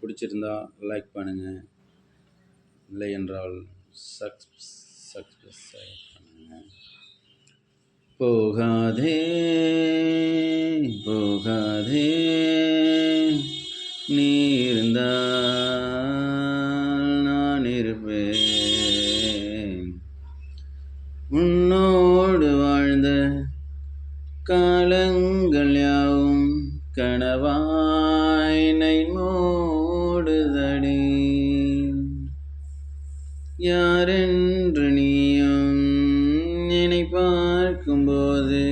பிடிச்சிருந்தா லைக் பண்ணுங்கள், இல்லை என்றால் சப்ஸ்கிரைப் பண்ணுங்கள். போகாதே போகாதே நீ இருந்தால் நான் இருப்பேன். உன்னோடு வாழ்ந்த காலங்கள் யாவும் கனவாய் என்னை மூடுதடி. யாரென்று நீயும் என்னை பார்க்கும்போது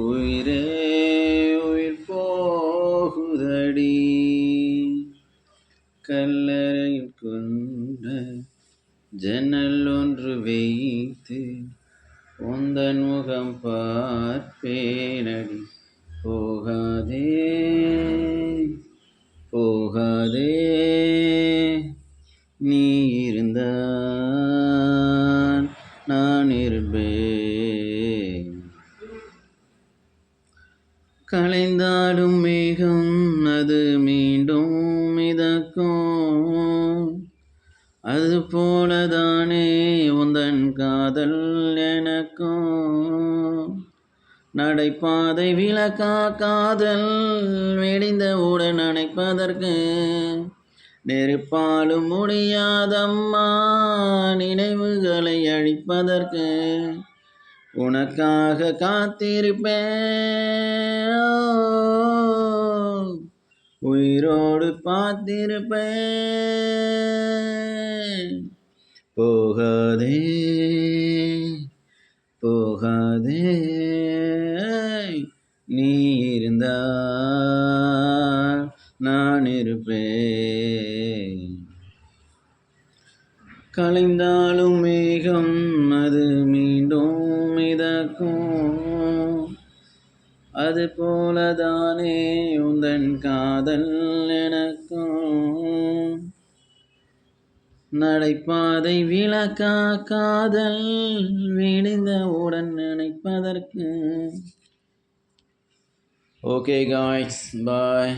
உயிரே உயிர் போகுதடி. கல்லறையில் கொண்ட ஜன்னல் ஒன்று வைத்து உந்தன் முகம் பார்ப்பேனடி. போகாதே போகாதே நீ இருந்தால் நான் இருப்பேன். கலைந்தாலும் மேகம் அது மீண்டும் மிதக்கும், அது போலதானே உந்தன் காதல் எனக்கும். நடைபாதை விளக்கா காதல் வெடிந்தவுடன் அணைப்பதற்கு, நெருப்பாலும் முடியாதம்மா நினைவுகளை அழிப்பதற்கு. உனக்காக காத்திருப்பேன், உயிரோடு பார்த்திருப்பேன். போகாதே போகாதே நீ இருந்தால் நான் இருப்பேன். கலைந்தாலும் மேகம் அது மீண்டும் மிதக்கும், அது போலதானே உந்தன் காதல் எனக்கும். நடைபாதை விளக்கா காதல் விடிந்தவுடன் நினைப்பதற்கு. Okay guys, bye.